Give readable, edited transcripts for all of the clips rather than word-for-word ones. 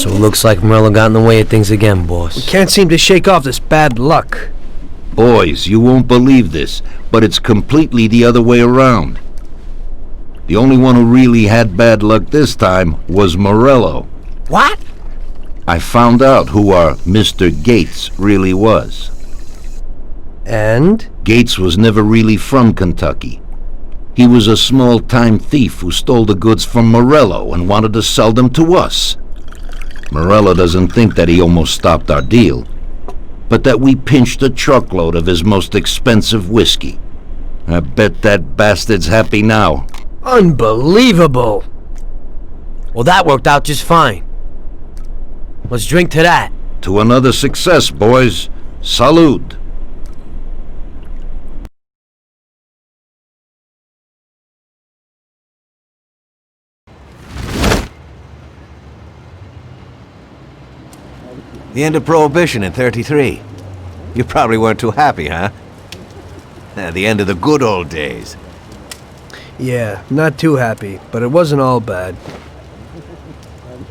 So it looks like Morello got in the way of things again, boss. We can't seem to shake off this bad luck. Boys, you won't believe this, but it's completely the other way around. The only one who really had bad luck this time was Morello. What? I found out who our Mr. Gates really was. And? Gates was never really from Kentucky. He was a small-time thief who stole the goods from Morello and wanted to sell them to us. Morello doesn't think that he almost stopped our deal, but that we pinched a truckload of his most expensive whiskey. I bet that bastard's happy now. Unbelievable! Well, that worked out just fine. Let's drink to that. To another success, boys. Salud. The end of Prohibition in '33. You probably weren't too happy, huh? The end of the good old days. Yeah, not too happy, but it wasn't all bad.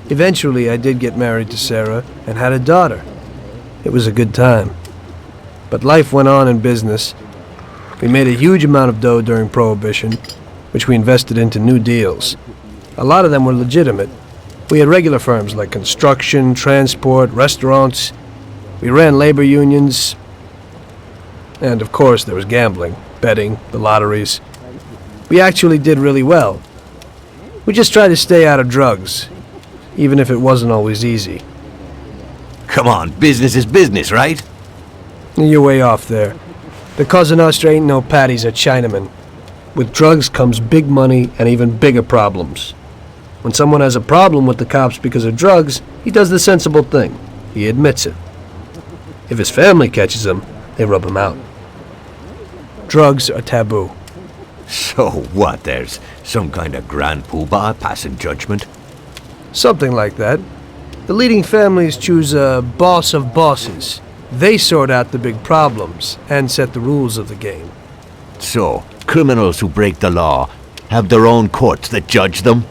Eventually, I did get married to Sarah and had a daughter. It was a good time. But life went on in business. We made a huge amount of dough during Prohibition, which we invested into new deals. A lot of them were legitimate. We had regular firms like construction, transport, restaurants. We ran labor unions. And of course, there was gambling, betting, the lotteries. We actually did really well. We just tried to stay out of drugs, even if it wasn't always easy. Come on, business is business, right? You're way off there. The Cosa Nostra ain't no patties or Chinamen. With drugs comes big money and even bigger problems. When someone has a problem with the cops because of drugs, he does the sensible thing. He admits it. If his family catches him, they rub him out. Drugs are taboo. So what, there's some kind of grand poobah passing judgment? Something like that. The leading families choose a boss of bosses. They sort out the big problems and set the rules of the game. So, criminals who break the law have their own courts that judge them?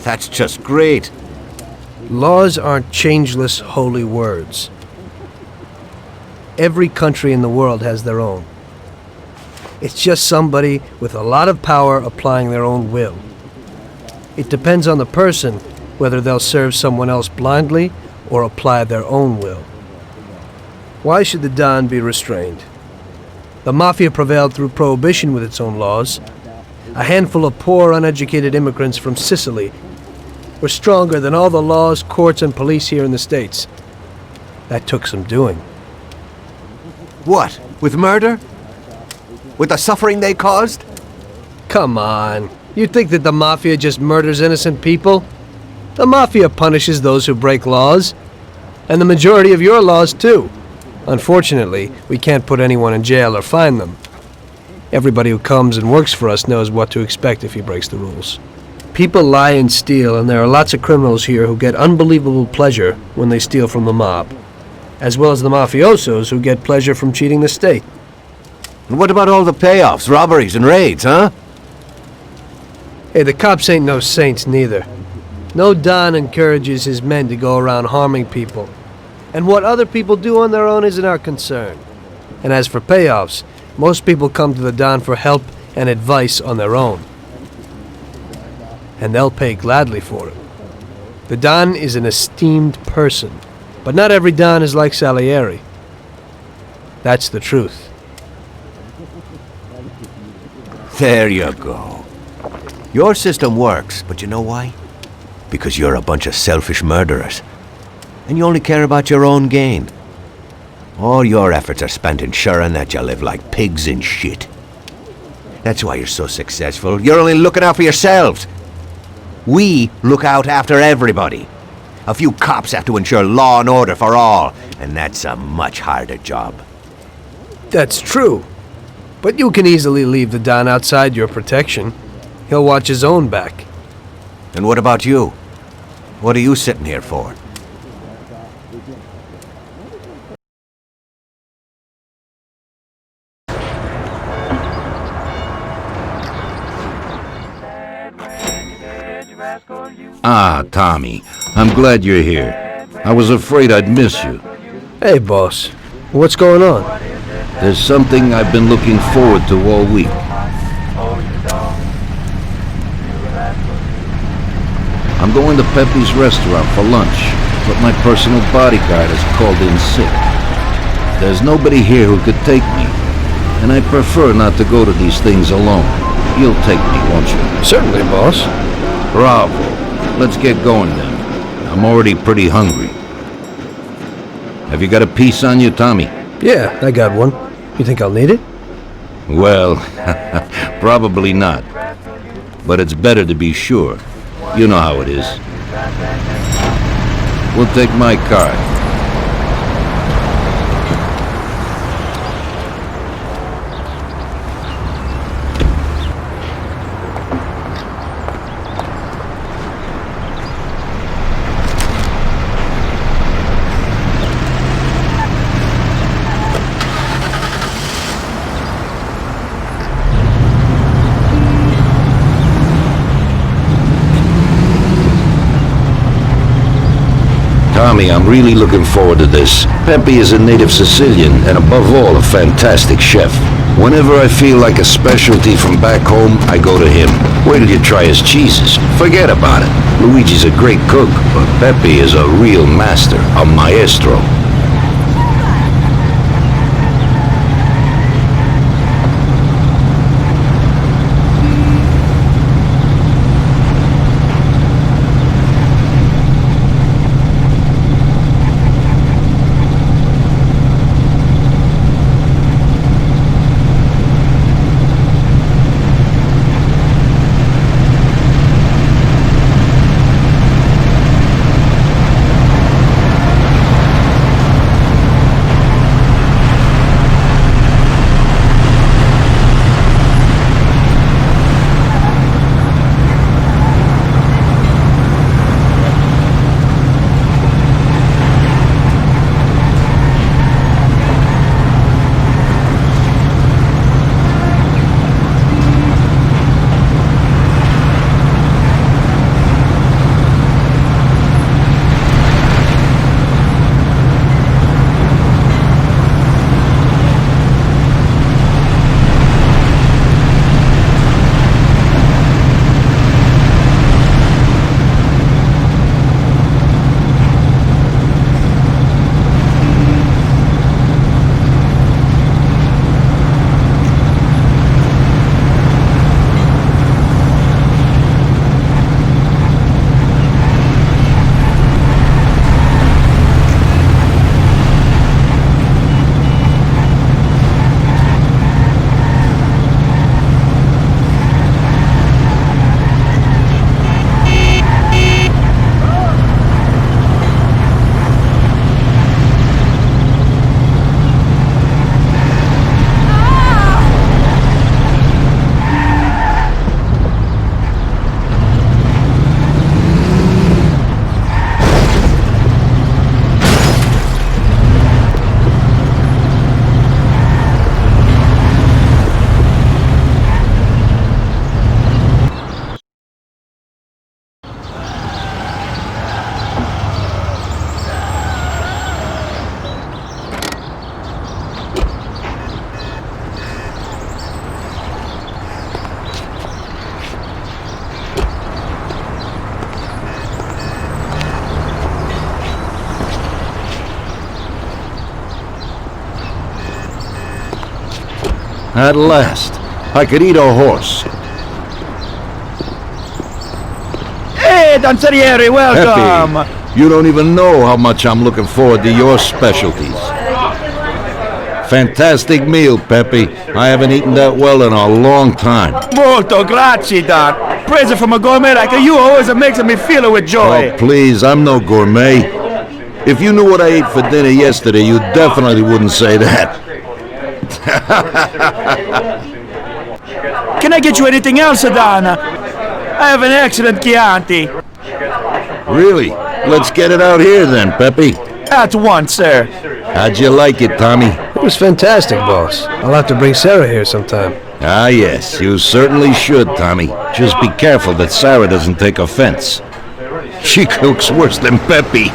That's just great. Laws aren't changeless holy words. Every country in the world has their own. It's just somebody with a lot of power applying their own will. It depends on the person whether they'll serve someone else blindly or apply their own will. Why should the Don be restrained? The Mafia prevailed through Prohibition with its own laws. A handful of poor, uneducated immigrants from Sicily were stronger than all the laws, courts, and police here in the States. That took some doing. What, with murder? With the suffering they caused? Come on. You think that the Mafia just murders innocent people? The Mafia punishes those who break laws. And the majority of your laws, too. Unfortunately, we can't put anyone in jail or fine them. Everybody who comes and works for us knows what to expect if he breaks the rules. People lie and steal, and there are lots of criminals here who get unbelievable pleasure when they steal from the mob, as well as the mafiosos who get pleasure from cheating the state. And what about all the payoffs, robberies, and raids, huh? Hey, the cops ain't no saints neither. No Don encourages his men to go around harming people. And what other people do on their own isn't our concern. And as for payoffs, most people come to the Don for help and advice on their own. And they'll pay gladly for it. The Don is an esteemed person, but not every Don is like Salieri. That's the truth. There you go. Your system works, but you know why? Because you're a bunch of selfish murderers. And you only care about your own gain. All your efforts are spent ensuring that you live like pigs in shit. That's why you're so successful. You're only looking out for yourselves. We look out after everybody. A few cops have to ensure law and order for all, and that's a much harder job. That's true. But you can easily leave the Don outside your protection. He'll watch his own back. And what about you? What are you sitting here for? Ah, Tommy, I'm glad you're here. I was afraid I'd miss you. Hey, boss. What's going on? There's something I've been looking forward to all week. I'm going to Pepe's restaurant for lunch, but my personal bodyguard has called in sick. There's nobody here who could take me, and I prefer not to go to these things alone. You'll take me, won't you? Certainly, boss. Bravo. Let's get going then. I'm already pretty hungry. Have you got a piece on you, Tommy? Yeah, I got one. You think I'll need it? Well, probably not. But it's better to be sure. You know how it is. We'll take my card. Tommy, I'm really looking forward to this. Pepe is a native Sicilian, and above all, a fantastic chef. Whenever I feel like a specialty from back home, I go to him. Wait till you try his cheeses. Forget about it. Luigi's a great cook, but Pepe is a real master, a maestro. At last, I could eat a horse. Hey, Danzarieri, welcome! Pepe, you don't even know how much I'm looking forward to your specialties. Fantastic meal, Pepe. I haven't eaten that well in a long time. Molto grazie, Doc. Praise from a gourmet like you always makes me feel with joy. Oh, please, I'm no gourmet. If you knew what I ate for dinner yesterday, you definitely wouldn't say that. Can I get you anything else, Don? I have an excellent Chianti. Really? Let's get it out here then, Pepe. At once, sir. How'd you like it, Tommy? It was fantastic, boss. I'll have to bring Sarah here sometime. Ah, yes, you certainly should, Tommy. Just be careful that Sarah doesn't take offense. She cooks worse than Pepe.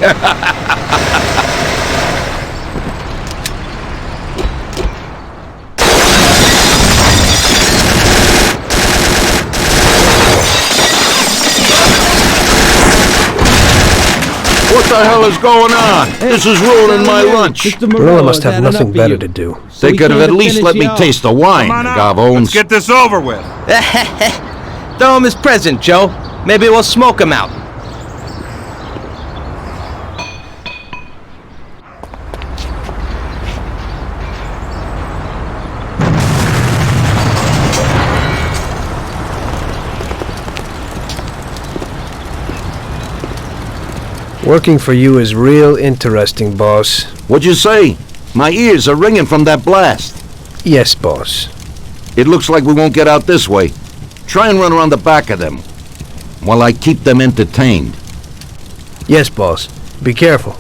What the hell is going on? This is ruining my lunch. Marilla must have nothing better to do. They could have at least let me taste the wine, Gavones. Let's get this over with. Throw him his present, Joe. Maybe we'll smoke him out. Working for you is real interesting, boss. What'd you say? My ears are ringing from that blast. Yes, boss. It looks like we won't get out this way. Try and run around the back of them, while I keep them entertained. Yes, boss. Be careful.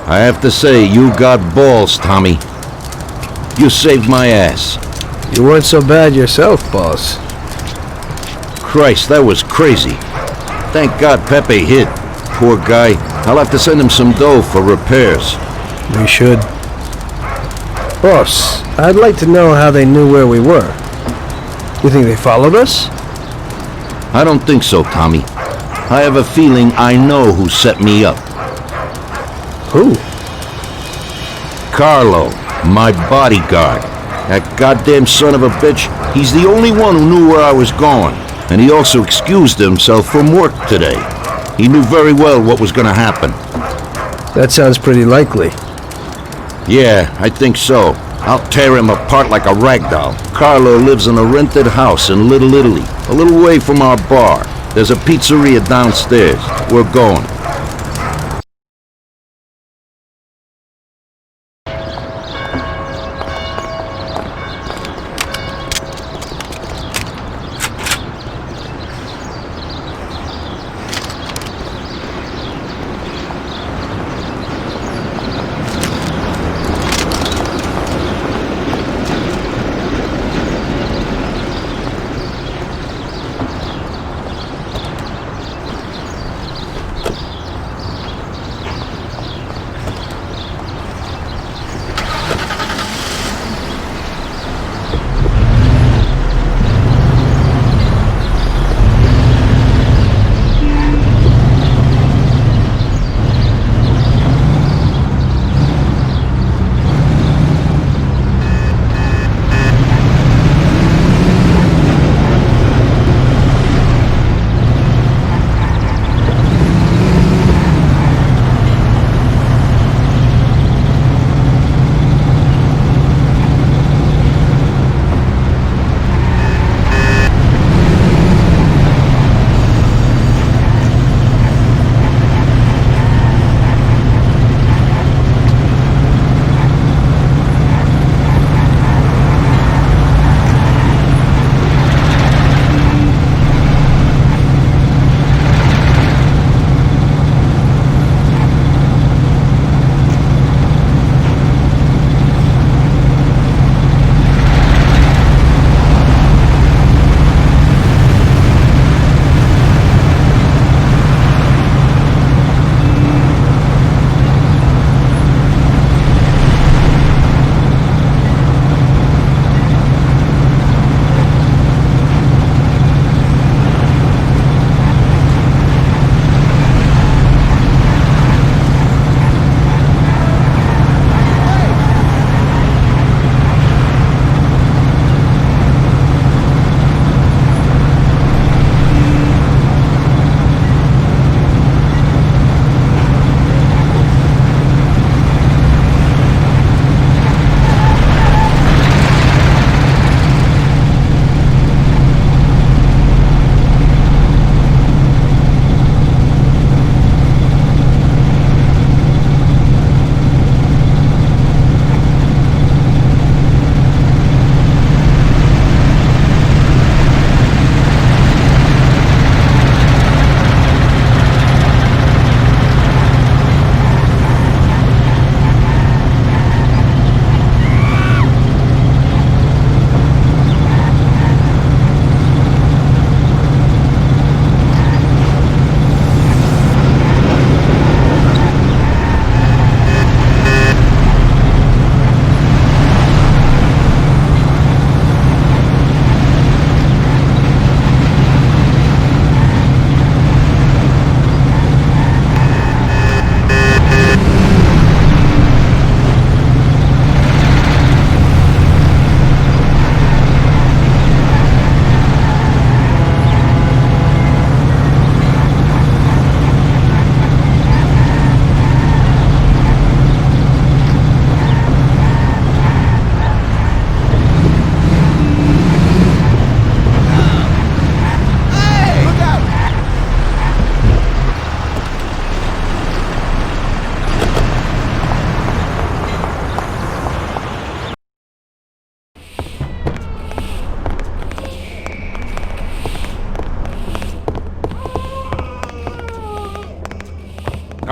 I have to say, you got balls, Tommy. You saved my ass. You weren't so bad yourself, boss. Christ, that was crazy. Thank God Pepe hid. Poor guy. I'll have to send him some dough for repairs. We should. Boss, I'd like to know how they knew where we were. You think they followed us? I don't think so, Tommy. I have a feeling I know who set me up. Who? Carlo, my bodyguard. That goddamn son of a bitch, he's the only one who knew where I was going. And he also excused himself from work today. He knew very well what was gonna happen. That sounds pretty likely. Yeah, I think so. I'll tear him apart like a rag doll. Carlo lives in a rented house in Little Italy, a little way from our bar. There's a pizzeria downstairs. We're going.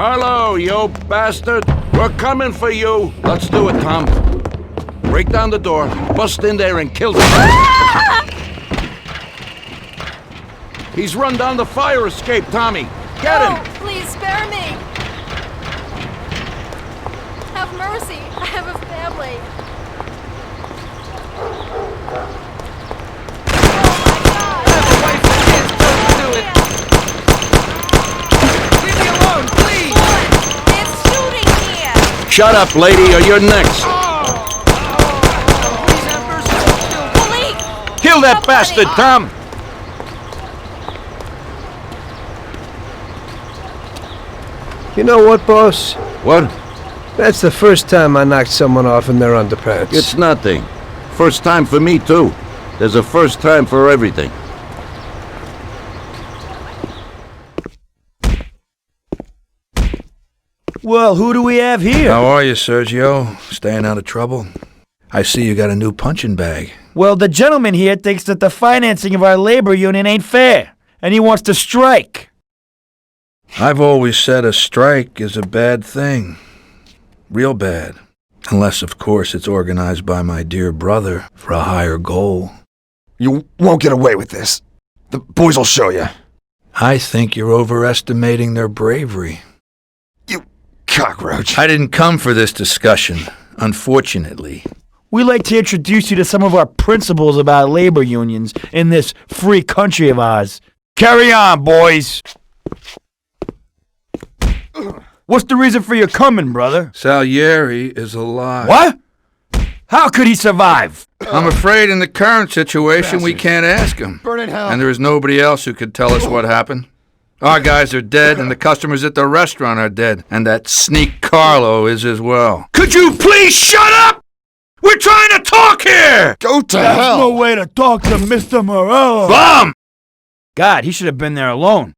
Carlo, you bastard! We're coming for you! Let's do it, Tom. Break down the door, bust in there and kill him. He's run down the fire escape, Tommy. Get him! No, please spare me. Have mercy. I have a family. Shut up, lady, or you're next. Kill that bastard, Tom! You know what, boss? What? That's the first time I knocked someone off in their underpants. It's nothing. First time for me, too. There's a first time for everything. Well, who do we have here? How are you, Sergio? Staying out of trouble? I see you got a new punching bag. Well, the gentleman here thinks that the financing of our labor union ain't fair, and he wants to strike. I've always said a strike is a bad thing. Real bad. Unless, of course, it's organized by my dear brother for a higher goal. You won't get away with this. The boys will show you. I think you're overestimating their bravery. You cockroach. I didn't come for this discussion, unfortunately. We'd like to introduce you to some of our principles about labor unions in this free country of ours. Carry on, boys! What's the reason for your coming, brother? Salieri is alive. What? How could he survive? I'm afraid in the current situation we can't ask him. Burn in hell. And there is nobody else who could tell us what happened. Our guys are dead, and the customers at the restaurant are dead. And that sneak Carlo is as well. Could you please shut up? We're trying to talk here! Go to That's hell. no way to talk to Mr. Morello. Bum! God, he should have been there alone.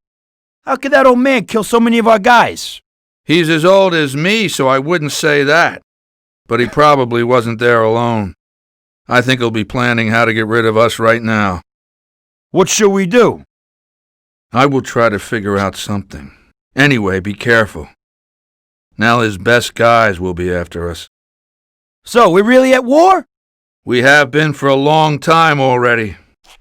How could that old man kill so many of our guys? He's as old as me, so I wouldn't say that. But he probably wasn't there alone. I think he'll be planning how to get rid of us right now. What should we do? I will try to figure out something. Anyway, be careful. Now his best guys will be after us. So, we're really at war? We have been for a long time already.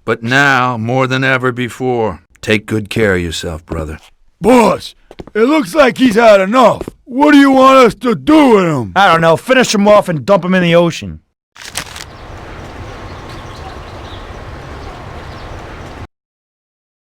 But now, more than ever before. Take good care of yourself, brother. Boss, it looks like he's had enough. What do you want us to do with him? I don't know. Finish him off and dump him in the ocean.